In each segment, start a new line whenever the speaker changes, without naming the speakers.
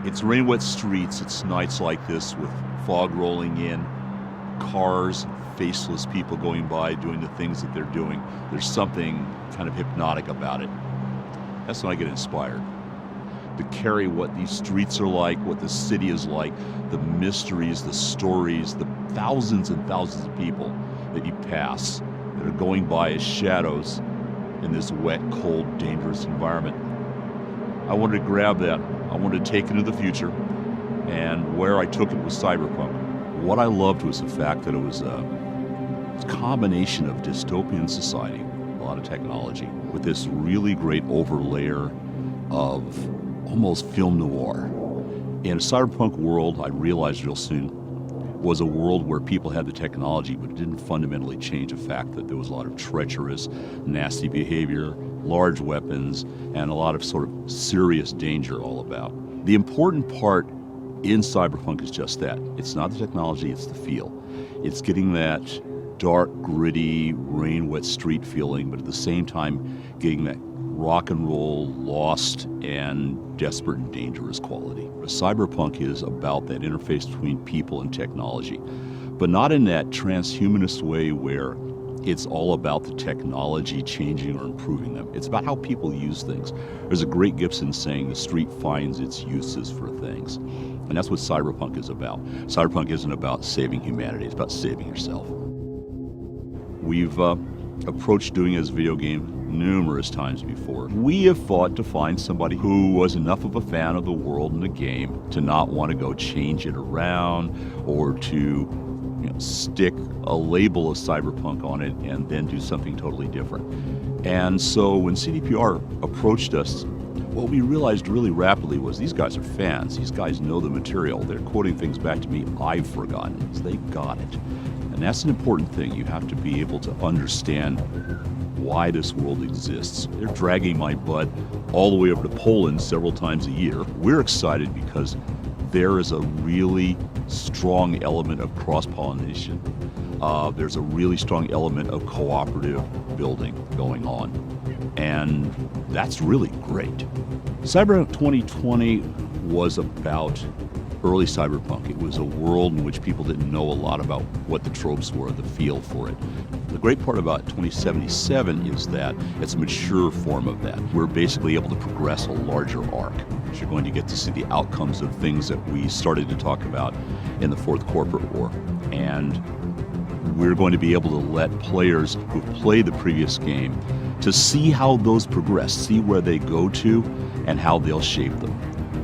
It's rain wet streets, it's nights like this with fog rolling in, cars, faceless people going by doing the things that they're doing. There's something kind of hypnotic about it. That's when I get inspired to carry what these streets are like, what the city is like, the mysteries, the stories, the thousands and thousands of people that you pass that are going by as shadows in this wet, cold, dangerous environment. I wanted to grab that. I wanted to take it into the future, and where I took it was Cyberpunk. What I loved was the fact that it was a combination of dystopian society, a lot of technology, with this really great overlayer of almost film noir. In a cyberpunk world, I realized real soon, was a world where people had the technology, but it didn't fundamentally change the fact that there was a lot of treacherous, nasty behavior, large weapons, and a lot of sort of serious danger all about. The important part in Cyberpunk is just that. It's not the technology, it's the feel. It's getting that dark, gritty, rain-wet street feeling, but at the same time getting that rock and roll, lost, and desperate and dangerous quality. Cyberpunk is about that interface between people and technology, but not in that transhumanist way where it's all about the technology changing or improving them. It's about how people use things. There's a great Gibson saying, the street finds its uses for things. And that's what Cyberpunk is about. Cyberpunk isn't about saving humanity, it's about saving yourself. We've approached doing it as a video game numerous times before. We have fought to find somebody who was enough of a fan of the world and the game to not want to go change it around or to stick a label of Cyberpunk on it and then do something totally different. And so when CDPR approached us, what we realized really rapidly was these guys are fans. These guys know the material. They're quoting things back to me I've forgotten. So they got it. And that's an important thing. You have to be able to understand why this world exists. They're dragging my butt all the way over to Poland several times a year. We're excited because there is a really strong element of cross-pollination. There's a really strong element of cooperative building going on. And that's really great. Cyberpunk 2020 was about early cyberpunk. It was a world in which people didn't know a lot about what the tropes were, the feel for it. The great part about 2077 is that it's a mature form of that. We're basically able to progress a larger arc. You're going to get to see the outcomes of things that we started to talk about in the Fourth Corporate War. And we're going to be able to let players who've played the previous game to see how those progress, see where they go to, and how they'll shape them.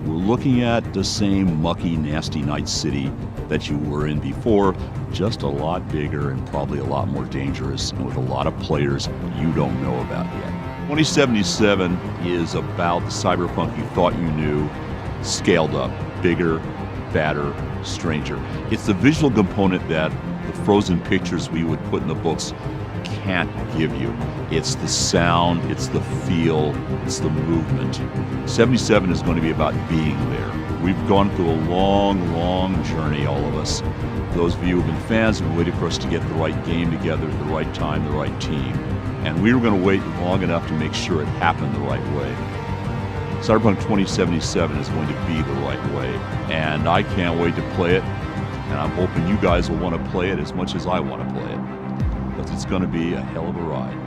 We're looking at the same mucky, nasty Night City that you were in before, just a lot bigger and probably a lot more dangerous, and with a lot of players you don't know about yet. 2077 is about the cyberpunk you thought you knew, scaled up, bigger, badder, stranger. It's the visual component that the frozen pictures we would put in the books can't give you. It's the sound, it's the feel, it's the movement. 77 is going to be about being there. We've gone through a long, long journey, all of us. Those of you who've been fans have been waiting for us to get the right game together at the right time, the right team. And we were going to wait long enough to make sure it happened the right way. Cyberpunk 2077 is going to be the right way. And I can't wait to play it. And I'm hoping you guys will want to play it as much as I want to play it. Because it's going to be a hell of a ride.